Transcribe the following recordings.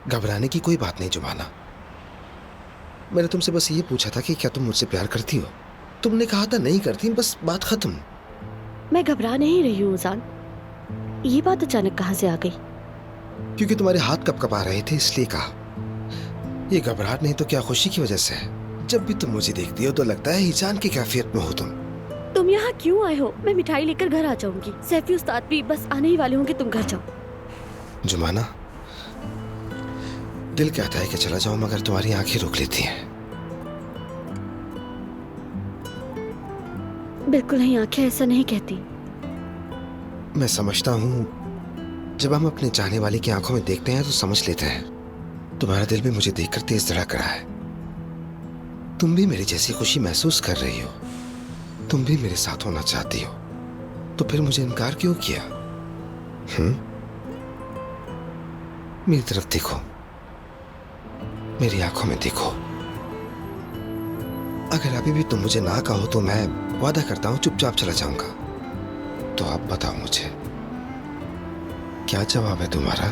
घबराने की कोई बात नहीं जुमाना। मैंने तुमसे बस ये पूछा था कि क्या तुम मुझसे प्यार करती हो। तुमने कहा था नहीं करती, बस बात खत्म। मैं घबरा नहीं रही हूँ उजान। ये बात अचानक कहाँ से आ गई? क्योंकि तुम्हारे हाथ कपकपा रहे थे इसलिए कहा। ये घबराहट नहीं तो क्या खुशी की वजह से है। जब भी तुम मुझे देखती हो तो लगता है ईजान की कैफियत में हो तुम यहाँ क्यों आए हो? मैं मिठाई लेकर घर आ जाऊंगी। सैफी उस्ताद भी बस आने ही वाले होंगे, तुम घर जाओ। जुमाना, दिल कहता है कि चला जाऊं मगर तुम्हारी आंखें रोक लेती हैं। बिल्कुल नहीं, आंखें ऐसा नहीं कहती। मैं समझता हूं जब हम अपने चाहने वाले की आंखों में देखते हैं तो समझ लेते हैं। तुम्हारा दिल भी मुझे देखकर तेज धड़क रहा है। तुम भी मेरी जैसी खुशी महसूस कर रही हो। तुम भी मेरे साथ होना चाहती हो, तो फिर मुझे इनकार क्यों किया? मेरी तरफ देखो, मेरी आंखों में देखो। अगर अभी भी तुम मुझे ना कहो तो मैं वादा करता हूं चुपचाप चला जाऊंगा। तो आप बताओ मुझे क्या जवाब है तुम्हारा?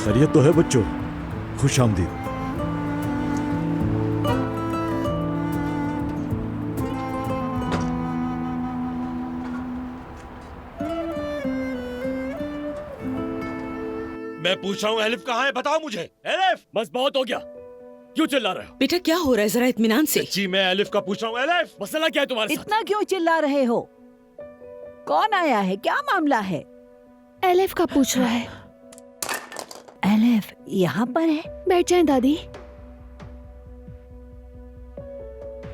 खैरियत तो है बच्चों, खुश आमदीद। मैं पूछ रहा हूँ एलिफ कहाँ है, बताओ मुझे। एलिफ! बस बहुत हो गया, क्यों चिल्ला रहे हो? बेटा क्या हो रहा है, जरा इत्मीनान से। जी मैं एलिफ का पूछ रहा हूँ। एलिफ! मसला क्या है तुम्हारे साथ? इतना क्यों चिल्ला रहे हो? कौन आया है, क्या मामला है? एलिफ का पूछ रहा है। एलिफ यहाँ पर है? बैठ जाएं दादी।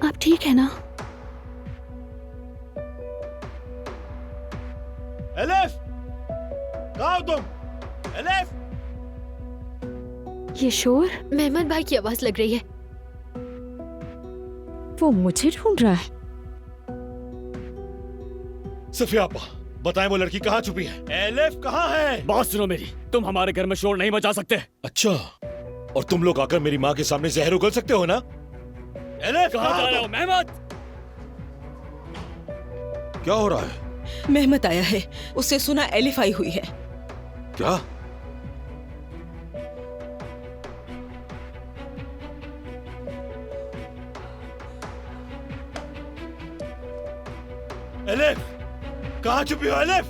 आप ठीक है ना? एलिफ! कहाँ हो तुम? एलिफ! ये शोर मेहमद भाई की आवाज लग रही है। वो मुझे ढूंढ रहा है। सफिया आपा, बताएं वो लड़की कहाँ छुपी है? एलिफ कहाँ है? बात सुनो मेरी, तुम हमारे घर में शोर नहीं मचा सकते। अच्छा, और तुम लोग आकर मेरी माँ के सामने जहर उगल सकते हो ना? एलिफ कहाँ जा रहे हो मेहमद? क्या हो रहा है? मेहमत आया है, उससे सुना एलिफ आई हुई है। क्या? एलिफ! कहाँ छुपी हो एलिफ?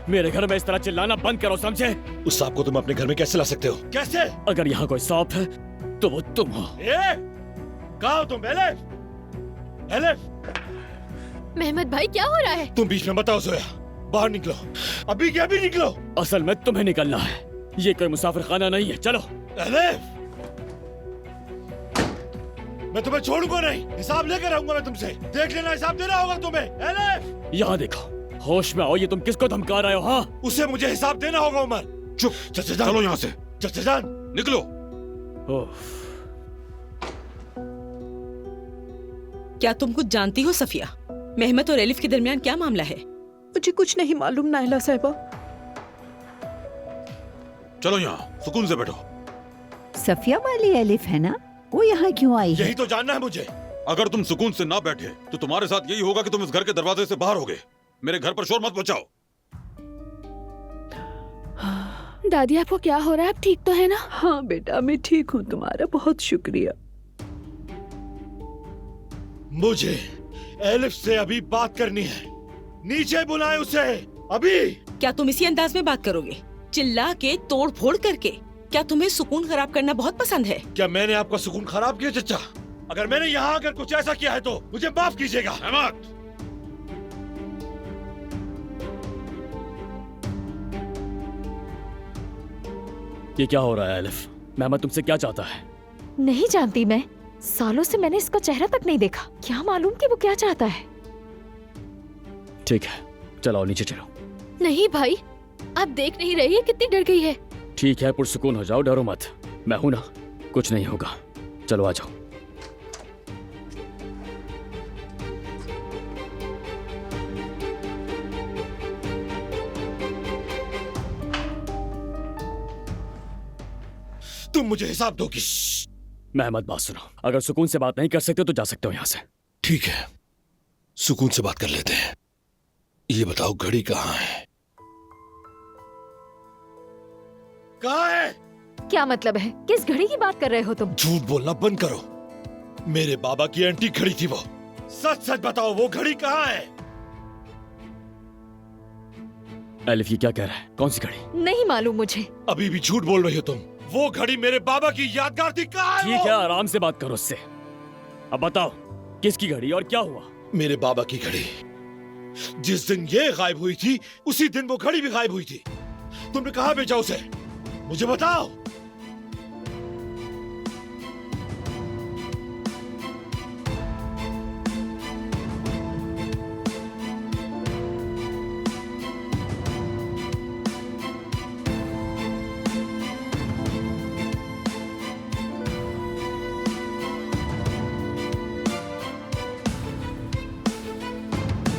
मेरे घर में इस तरह चिल्लाना बंद करो, समझे? उस सांप को तुम अपने घर में कैसे ला सकते हो? कैसे? अगर यहाँ कोई सांप है तो वो तुम हो। कहाँ हो तुम एलिफ? एलिफ! मेहमद भाई क्या हो रहा है? तुम बीच में बताओ जोया, बाहर निकलो, अभी क्या भी निकलो। असल में तुम्हें निकलना है, ये कोई मुसाफिर खाना नहीं है, चलो। एलिफ! मैं तुम्हें छोड़ूंगा नहीं, हिसाब लेकर आऊंगा मैं तुमसे, देख लेना, हिसाब देना होगा तुम्हें। एलिफ! यहाँ देखो, होश में आओ, ये तुम किसको धमका रहे हो? हाँ, उसे मुझे हिसाब देना होगा उमर। चुप, चचा जान, चलो यहाँ से, चचा जान, निकलो। क्या तुम कुछ जानती हो सफिया? मेहमत और एलिफ के दरमियान क्या मामला है? मुझे कुछ नहीं मालूम नाइला साहिबा। चलो यहाँ सुकून से बैठो। सफिया वाली एलिफ है ना, वो यहाँ क्यों आई है? यही तो जानना है मुझे। अगर तुम सुकून से ना बैठे तो तुम्हारे साथ यही होगा कि तुम इस घर के दरवाजे से बाहर होगे। मेरे घर पर शोर मत मचाओ। दादी आपको क्या हो रहा है? आप ठीक तो है ना? हाँ बेटा, मैं ठीक हूँ, तुम्हारा बहुत शुक्रिया। मुझे एलिफ से अभी बात करनी है, नीचे बुलाए उसे अभी। क्या तुम इसी अंदाज में बात करोगे, चिल्ला के, तोड़ फोड़ करके? क्या तुम्हें सुकून खराब करना बहुत पसंद है? क्या मैंने आपका सुकून खराब किया चचा? अगर मैंने यहाँ आकर कुछ ऐसा किया है तो मुझे माफ कीजिएगा। अहमद! ये क्या हो रहा है एलिफ? मेहमद तुमसे क्या चाहता है? नहीं जानती मैं, सालों से मैंने इसका चेहरा तक नहीं देखा। क्या मालूम कि वो क्या चाहता है। ठीक है, चलो नीचे चलो। नहीं भाई, आप देख नहीं रही है कितनी डर गई है। ठीक है, पुरसुकून हो जाओ, डरो मत, मैं हूं ना, कुछ नहीं होगा। चलो आ जाओ। तुम मुझे हिसाब दोगी। मेहमद बात सुनो, अगर सुकून से बात नहीं कर सकते तो जा सकते हो यहाँ से। ठीक है, सुकून से बात कर लेते हैं। ये बताओ घड़ी कहाँ है? कहाँ है? क्या मतलब है? किस घड़ी की बात कर रहे हो तुम? झूठ बोलना बंद करो। मेरे बाबा की एंटीक घड़ी थी वो। सच सच बताओ वो घड़ी कहाँ है? एलिफ ये क्या कह रहा है? कौन सी घड़ी? नहीं मालूम मुझे। अभी भी झूठ बोल रही हो तुम। वो घड़ी मेरे बाबा की यादगार थी। कहाँ है ठीक वो? है, आराम से बात करो उससे। अब बताओ किसकी घड़ी और क्या हुआ? मेरे बाबा की घड़ी। जिस दिन ये गायब हुई थी उसी दिन वो घड़ी भी गायब हुई थी। तुमने कहाँ भेजा उसे? मुझे बताओ।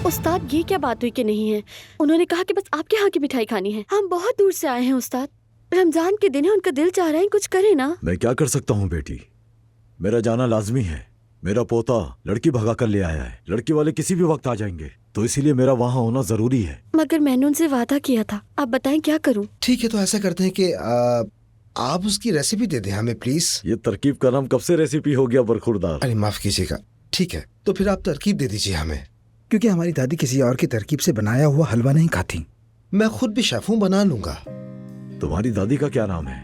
उस्ताद ये क्या बात हुई कि नहीं है? उन्होंने कहा कि बस आपके यहाँ की मिठाई खानी है। हम बहुत दूर से आए हैं उस्ताद। रमजान के दिन है, उनका दिल चाह रहा है कुछ करे ना। मैं क्या कर सकता हूँ बेटी, मेरा जाना लाजमी है। मेरा पोता लड़की भगा कर ले आया है। लड़की वाले किसी भी वक्त आ जाएंगे, तो इसीलिए मेरा वहाँ होना जरूरी है। मगर मैंने उनसे वादा किया था। आप बताएं क्या करूं? ठीक है, तो ऐसा करते हैं कि आप उसकी रेसिपी दे दें हमें प्लीज। ये तरकीब का नाम कब से रेसिपी हो गया बरखुरदार? अरे माफ कीजिएगा। ठीक है, तो फिर आप तरकीब दे दीजिए हमें, क्योंकि हमारी दादी किसी और की तरकीब से बनाया हुआ हलवा नहीं खाती। मैं खुद भी शेफ हूँ, बना लूंगा। तुम्हारी दादी का क्या नाम है?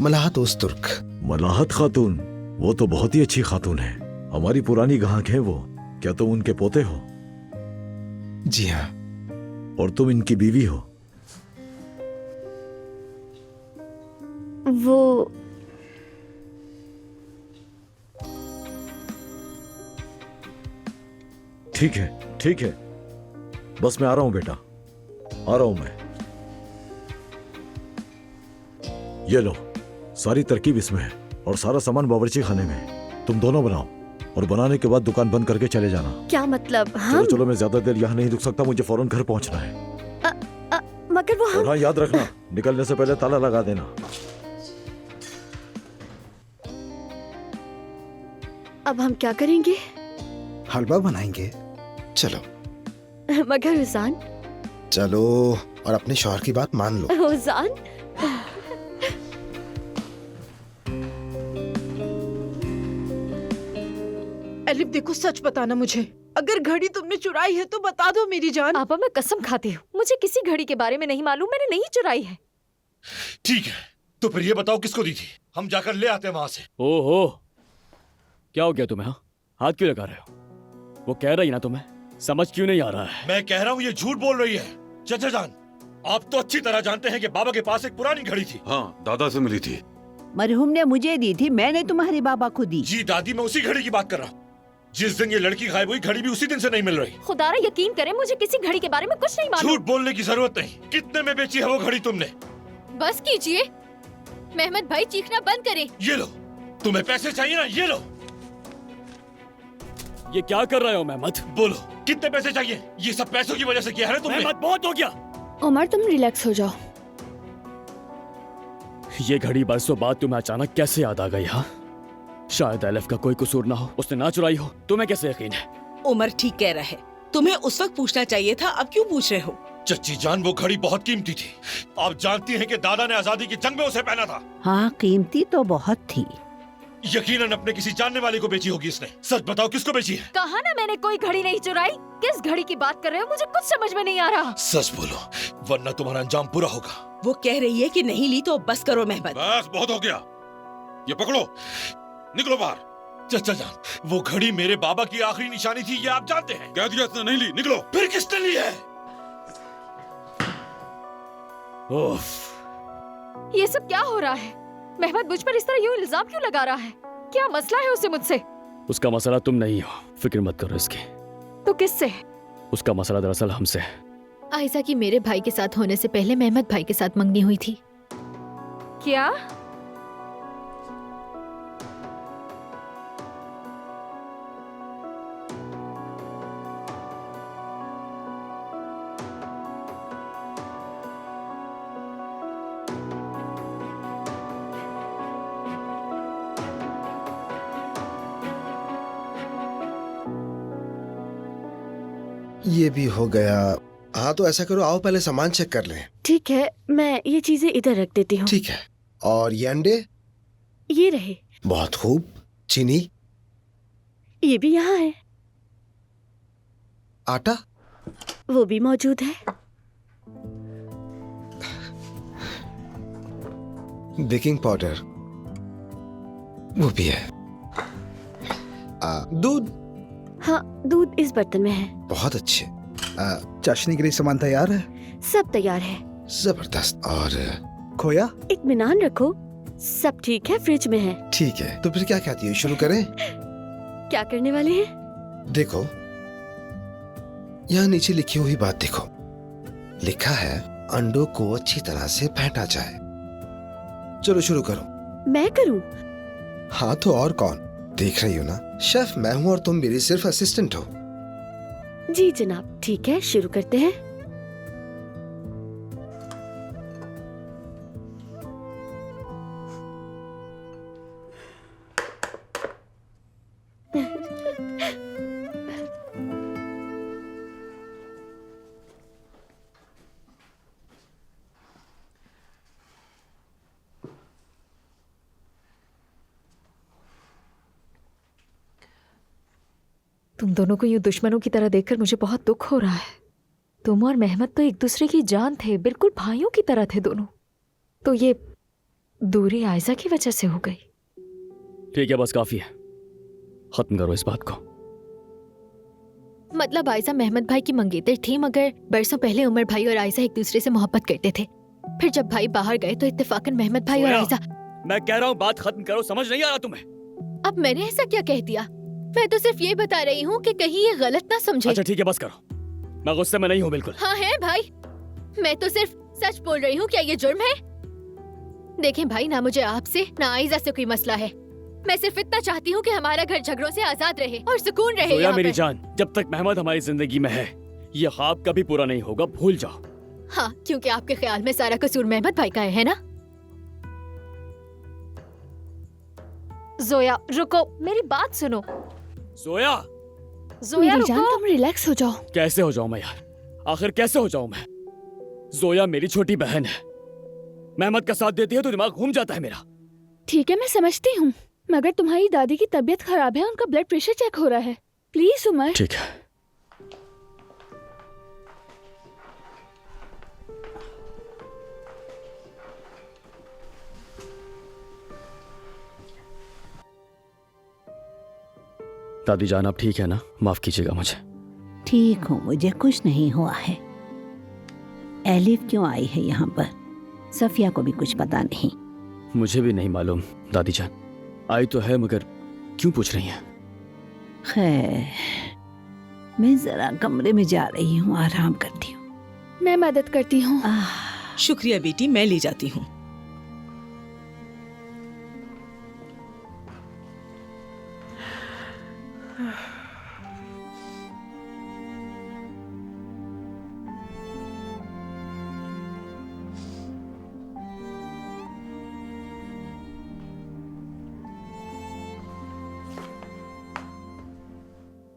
मलाहत उस्तुर्क। मलाहत खातून? वो तो बहुत ही अच्छी खातून है, हमारी पुरानी गाहक है वो। क्या तुम उनके पोते हो? जी हाँ। और तुम इनकी बीवी हो? वो ठीक है, ठीक है, बस मैं आ रहा हूं बेटा, आ रहा हूं मैं। ये लो, सारी तरकीब इसमें है और सारा सामान बावर्ची खाने में है। तुम दोनों बनाओ और बनाने के बाद दुकान बंद करके चले जाना। क्या मतलब? चलो हम चलो, मैं ज्यादा देर यहाँ नहीं रुक सकता, मुझे फौरन घर पहुंचना है। मगर वो और हम हाँ, याद रखना निकलने से पहले ताला लगा देना। अब हम क्या करेंगे? हलवा बनाएंगे। चलो मगर हुजान, चलो, और अपने शौहर की बात मान लो। हुजान, एलिफ देखो, सच बताना मुझे। अगर घड़ी तुमने चुराई है तो बता दो मेरी जान। पापा मैं कसम खाती हूँ, मुझे किसी घड़ी के बारे में नहीं मालूम। मैंने नहीं चुराई है। ठीक है, तो फिर ये बताओ किसको दी थी? हम जाकर ले आते हैं वहां से। ओहो, क्या हो गया तुम्हें? हाँ, हाथ क्यों लगा रहे हो? वो कह रही ना, तुम्हें समझ क्यों नहीं आ रहा है? मैं कह रहा हूँ ये झूठ बोल रही है। चाचा जान, आप तो अच्छी तरह जानते हैं कि बाबा के पास एक पुरानी घड़ी थी। हाँ, दादा से मिली थी। मरहूम ने मुझे दी थी, मैंने तुम्हारे बाबा को दी। जी दादी, मैं उसी घड़ी की बात कर रहा हूँ। जिस दिन ये लड़की गायब हुई, घड़ी भी उसी दिन से नहीं मिल रही। खुदारा यकीन करे, मुझे किसी घड़ी के बारे में कुछ नहीं मालूम। झूठ बोलने की जरूरत नहीं। कितने में बेची है वो घड़ी तुमने? बस कीजिए, मेहमद भाई चीखना बंद करें। ये लो, तुम्हें पैसे चाहिए ना? ये लो। ये क्या कर रहे हो मेहमद? बोलो कितने पैसे चाहिए? ये सब पैसों की वजह से किया है ना तुमने? मेहमद बहुत हो गया। उमर तुम रिलैक्स हो जाओ। ये घड़ी बरसों बाद तुम्हें अचानक कैसे याद आ गई? हाँ, शायद एलिफ का कोई कसूर ना हो, उसने ना चुराई हो। तुम्हें कैसे यकीन है? उमर ठीक कह रहा है, तुम्हें उस वक्त पूछना चाहिए था, अब क्यों पूछ रहे हो? चच्ची जान, वो घड़ी बहुत कीमती थी। आप जानती हैं कि दादा ने आजादी की जंग में उसे पहना था। हाँ, कीमती तो बहुत थी। यकीनन अपने किसी जानने वाले को बेची होगी इसने। सच बताओ किसको बेची है? कहा ना मैंने कोई घड़ी नहीं चुराई। किस घड़ी की बात कर रहे हो? मुझे कुछ समझ में नहीं आ रहा। सच बोलो, वरना तुम्हारा अंजाम पूरा होगा। वो कह रही है कि नहीं ली तो बस करो मेहमद। बस बहुत हो गया, ये पकड़ो, निकलो बाहर। चचा जान, वो घड़ी मेरे बाबा की आखिरी निशानी थी, ये आप जानते हैं। कह दिया इसने नहीं ली, निकलो। फिर किसने ली है? ओफ, ये सब क्या हो रहा है? मेहमद मुझ पर इस तरह यूं इल्जाम क्यों लगा रहा है? क्या मसला है उसे मुझसे? उसका मसला तुम नहीं हो, फिक्र मत करो इसकी। तो किससे? उसका मसला दरअसल हमसे है। आयशा की मेरे भाई के साथ होने से पहले मेहमद भाई के साथ मंगनी हुई थी। क्या? ये भी हो गया। हाँ तो ऐसा करो, आओ पहले सामान चेक कर लें। ठीक है, मैं ये चीजें इधर रख देती हूँ। ठीक है। और ये अंडे? ये रहे। बहुत खूब। चीनी? ये भी यहाँ है। आटा? वो भी मौजूद है। Baking powder? वो भी है। दूध? हाँ, दूध इस बर्तन में है। बहुत अच्छे। चाशनी के लिए सामान तैयार है? सब तैयार है। जबरदस्त। और खोया? इत्मीनान रखो, सब ठीक है, फ्रिज में है। ठीक है, तो फिर क्या कहती है, शुरू करें? क्या करने वाले हैं? देखो, यहाँ नीचे लिखी हुई बात देखो। लिखा है अंडों को अच्छी तरह से फेंटा जाए। चलो शुरू करो। मैं करूं? हाँ तो और कौन? देख रही हो ना, शेफ मैं हूँ और तुम मेरी सिर्फ असिस्टेंट हो। जी जनाब, ठीक है, शुरू करते हैं। तुम दोनों को यूं दुश्मनों की तरह देखकर मुझे बहुत दुख हो रहा है। तुम और मेहमद तो एक दूसरे की जान थे, बिल्कुल भाइयों की तरह थे दोनों। तो ये दूरी आयजा की वजह से हो गई। ठीक है, बस काफी है, खत्म करो इस बात को। मतलब आयजा मेहमद भाई की मंगेतर थी, मगर बरसों पहले उमर भाई और आयजा एक दूसरे से मोहब्बत करते थे। फिर जब भाई बाहर गए तो इत्तेफाकन मेहमद भाई और आयजा। मैं कह रहा हूँ बात खत्म करो, समझ नहीं आ रहा तुम्हें? अब मैंने ऐसा क्या कह दिया? मैं तो सिर्फ ये बता रही हूँ कि कहीं ये गलत ना समझे। अच्छा ठीक है, बस करो, मैं गुस्से में नहीं हूँ बिल्कुल। हाँ है भाई, मैं तो सिर्फ सच बोल रही हूँ। क्या ये जुर्म है? देखें भाई, ना मुझे आपसे ना आयजा से कोई मसला है। मैं सिर्फ इतना चाहती हूँ कि हमारा घर झगड़ों से आजाद रहे और सुकून रहे। सोया मेरी जान, जब तक मेहमद हमारी जिंदगी में है ये ख्वाब कभी पूरा नहीं होगा, भूल जाओ। हाँ, क्योंकि आपके ख्याल में सारा कसूर मेहमद भाई का है ना? जोया रुको, मेरी बात सुनो। सोया, जोया मेरी जान, रुको। तुम रिलैक्स हो जाओ। कैसे हो जाऊं मैं यार? आखिर कैसे हो जाऊं मैं? जोया मेरी छोटी बहन है, मेहमद का साथ देती है तो दिमाग घूम जाता है मेरा। ठीक है, मैं समझती हूँ, मगर तुम्हारी दादी की तबीयत खराब है, उनका ब्लड प्रेशर चेक हो रहा है। प्लीज उमर। ठीक है। दादी जान, आप ठीक है ना? माफ कीजिएगा मुझे। ठीक हूँ, मुझे कुछ नहीं हुआ है। एलिफ क्यों आई है यहाँ पर? सफिया को भी कुछ पता नहीं। मुझे भी नहीं मालूम दादी जान, आई तो है मगर क्यों पूछ रही हैं? खैर, मैं जरा कमरे में जा रही हूँ, आराम करती हूँ। मैं मदद करती हूँ। शुक्रिया बेटी, मैं ले जाती हूँ।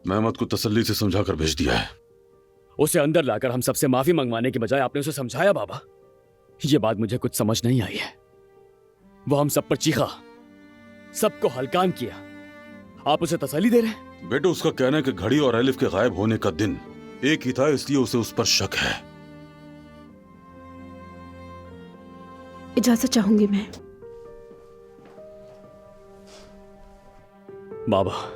मेहमद को तसल्ली से समझाकर भेज दिया है। उसे अंदर लाकर हम सबसे माफी मंगवाने के बजाय आपने उसे समझाया बाबा। ये बात मुझे कुछ समझ नहीं आई है। वो हम सब पर चीखा, सबको हलकान किया, आप उसे तसल्ली दे रहे हैं? बेटे, उसका कहना है कि घड़ी और एलिफ के गायब होने का दिन एक ही था, इसलिए उसे उस पर शक है। इजाजत चाहूंगी मैं। बाबा,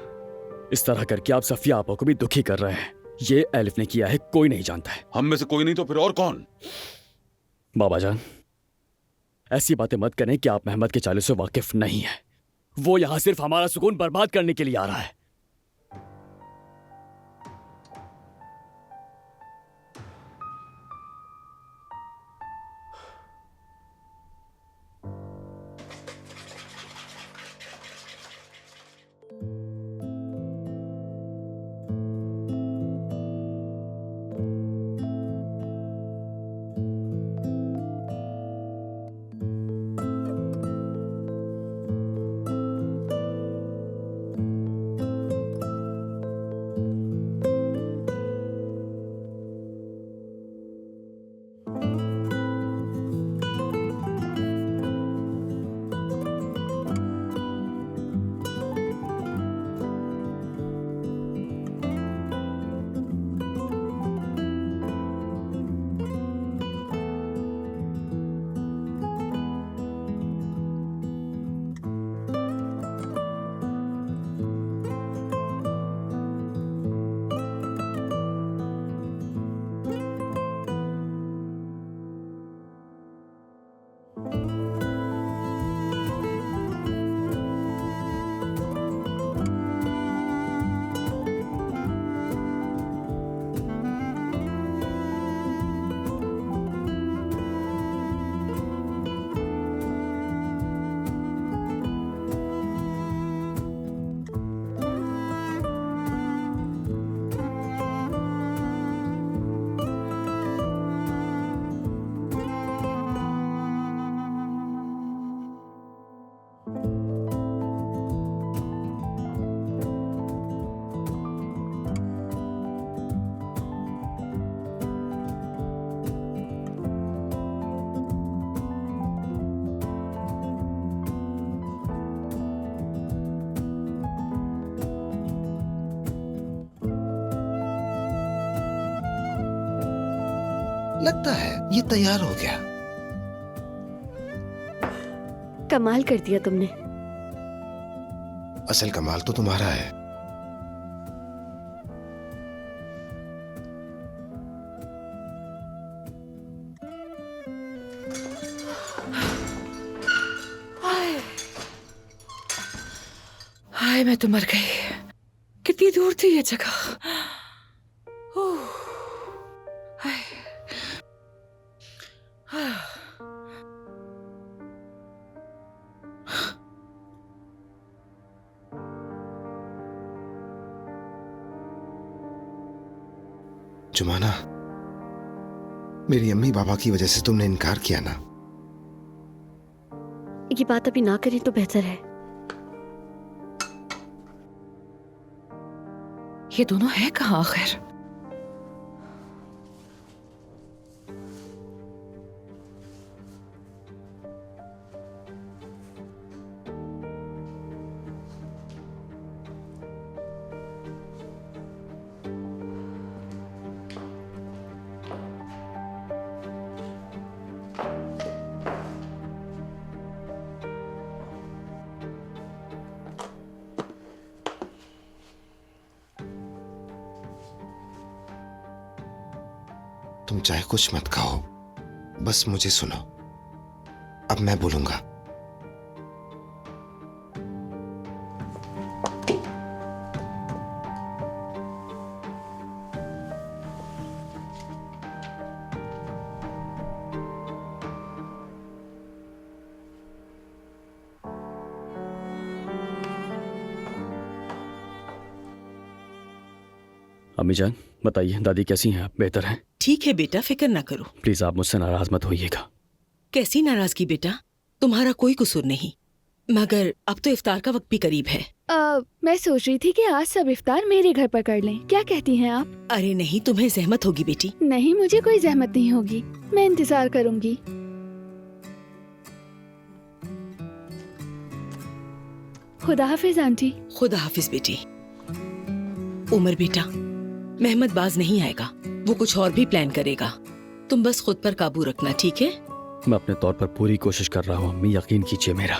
इस तरह करके आप सफिया आपा को भी दुखी कर रहे हैं। ये एलिफ ने किया है, कोई नहीं जानता है। हम में से कोई नहीं तो फिर और कौन? बाबा जान, ऐसी बातें मत करें कि आप मेहमद के चाले से वाकिफ नहीं है। वो यहां सिर्फ हमारा सुकून बर्बाद करने के लिए आ रहा है। लगता है ये तैयार हो गया। कमाल कर दिया तुमने। असल कमाल तो तुम्हारा है। हाय मैं तो मर गई। कितनी दूर थी ये जगह। ओह, हाय। जुमाना, मेरी अम्मी बाबा की वजह से तुमने इनकार किया ना। ये बात अभी ना करें तो बेहतर है। ये दोनों है कहाँ आखिर? तुम चाहे कुछ मत कहो, बस मुझे सुनो। अब मैं बोलूंगा। अम्मी जान बताइए, दादी कैसी हैं आप? बेहतर हैं? ठीक है बेटा, फिक्र ना करो। प्लीज आप मुझसे नाराज मत होइएगा। कैसी नाराजगी बेटा, तुम्हारा कोई कसूर नहीं। मगर अब तो इफ्तार का वक्त भी करीब है। मैं सोच रही थी कि आज सब इफ्तार मेरे घर पर कर लें। क्या कहती हैं आप? अरे नहीं, तुम्हें जहमत होगी बेटी। नहीं, मुझे कोई जहमत नहीं होगी। मैं इंतजार करूंगी। खुदा हाफिज आंटी। खुदा हाफिज बेटी। उमर बेटा, मेहमद बाज नहीं आएगा, वो कुछ और भी प्लान करेगा। तुम बस खुद पर काबू रखना, ठीक है? मैं अपने तौर पर पूरी कोशिश कर रहा हूँ अम्मी, यकीन कीजिए मेरा।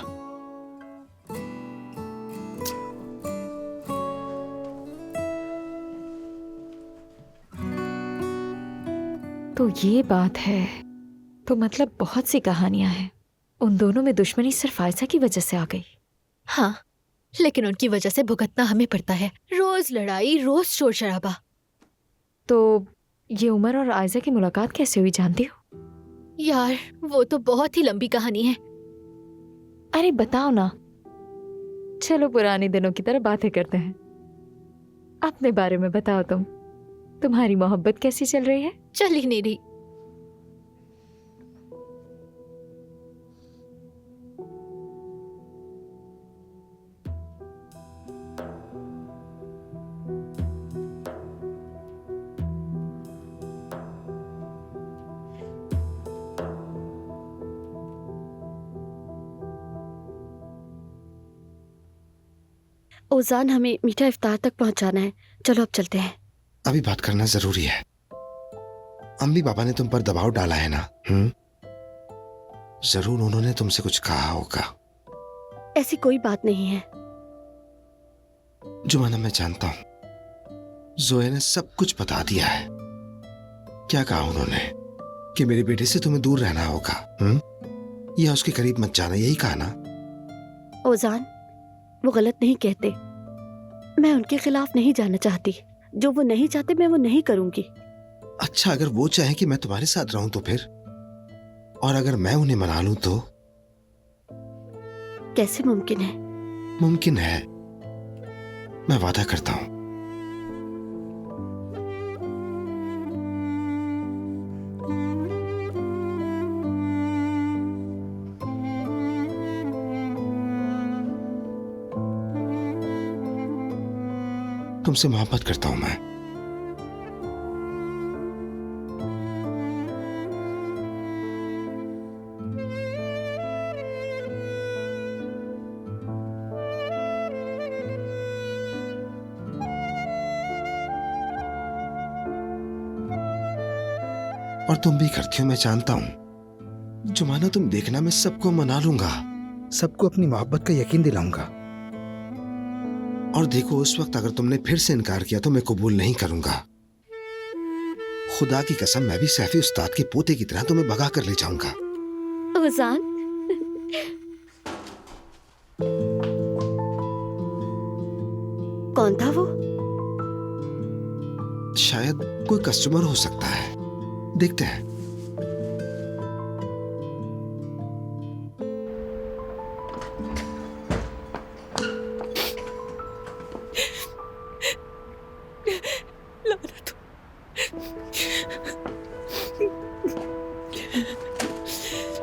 तो ये बात है। तो मतलब बहुत सी कहानियां हैं। उन दोनों में दुश्मनी सिर्फ आयशा की वजह से आ गई। हाँ, लेकिन उनकी वजह से भुगतना हमें पड़ता है। रोज लड़ाई, रोज शोर शराबा। तो ये उमर और आयशा की मुलाकात कैसे हुई जानती हो? यार वो तो बहुत ही लंबी कहानी है। अरे बताओ ना। चलो पुराने दिनों की तरह बातें करते हैं। अपने बारे में बताओ तुम। तुम्हारी मोहब्बत कैसी चल रही है? चल ही नहीं रही। ओजान, हमें मीठा इफ्तार तक पहुंचाना है। चलो अब चलते हैं। अभी बात करना जरूरी है। अम्मी बाबा ने तुम पर दबाव डाला है ना? जरूर उन्होंने तुमसे कुछ कहा होगा। ऐसी कोई बात नहीं है। जुमाना, मैं जानता हूं जोया ने सब कुछ बता दिया है। क्या कहा उन्होंने? कि मेरे बेटे से तुम्हें दूर रहना होगा, या उसके करीब मत जाना, यही कहा ना? ओजान, वो गलत नहीं कहते। मैं उनके खिलाफ नहीं जाना चाहती। जो वो नहीं चाहते मैं वो नहीं करूंगी। अच्छा, अगर वो चाहे कि मैं तुम्हारे साथ रहूं तो फिर? और अगर मैं उन्हें मना लूं तो? कैसे मुमकिन है? मुमकिन है, मैं वादा करता हूं। तुमसे मोहब्बत करता हूं मैं। और तुम भी करती हो, मैं जानता हूं। जो मानो तुम देखना, मैं सबको मना लूंगा, सबको अपनी मोहब्बत का यकीन दिलाऊंगा। और देखो, उस वक्त अगर तुमने फिर से इनकार किया तो मैं कबूल नहीं करूंगा। खुदा की कसम, मैं भी सैफी उस्ताद के पोते की तरह तुम्हें भगा कर ले जाऊंगा। ओजान, कौन था वो? शायद कोई कस्टमर हो सकता है, देखते हैं।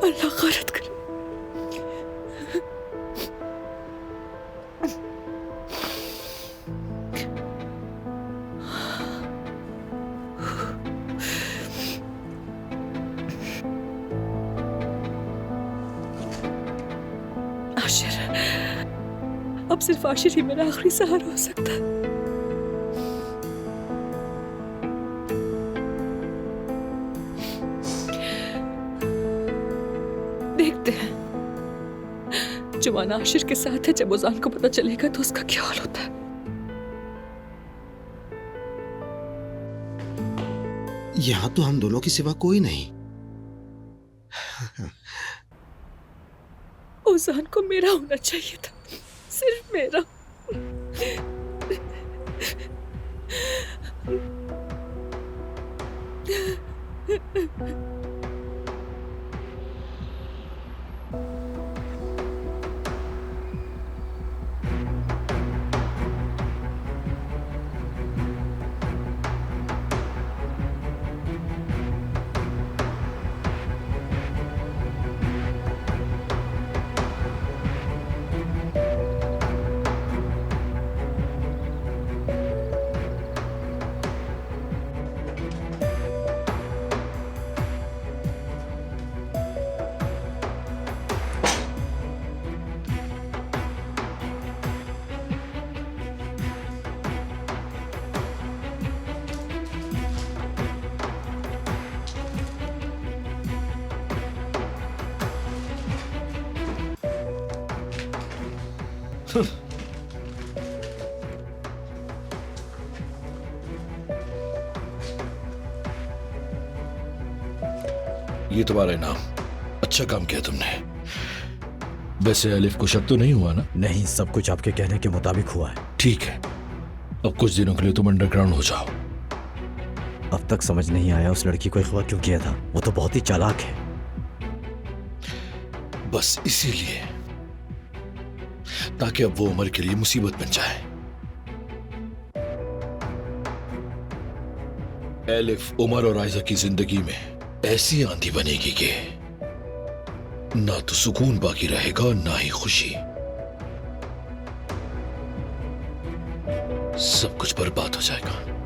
अल्लाह खैरत करे। आशिर, अब सिर्फ आशिर ही मेरा आखिरी सहारा हो सकता है। देखते हैं जुमाना आशिर के साथ है, जब ओजान को पता चलेगा तो उसका क्या हाल होता है। यहां तो हम दोनों के सिवा कोई नहीं। ओजान को मेरा होना चाहिए था, सिर्फ मेरा। ये तुम्हारा इनाम। अच्छा काम किया तुमने। वैसे अलिफ को शक तो नहीं हुआ ना? नहीं, सब कुछ आपके कहने के मुताबिक हुआ है। ठीक है, अब कुछ दिनों के लिए तुम अंडरग्राउंड हो जाओ। अब तक समझ नहीं आया उस लड़की को अगवा क्यों किया था। वो तो बहुत ही चालाक है। बस इसीलिए, ताकि अब वो उमर के लिए मुसीबत बन जाए। एलिफ, उमर और आयजा की जिंदगी में ऐसी आंधी बनेगी कि ना तो सुकून बाकी रहेगा और ना ही खुशी। सब कुछ बर्बाद हो जाएगा।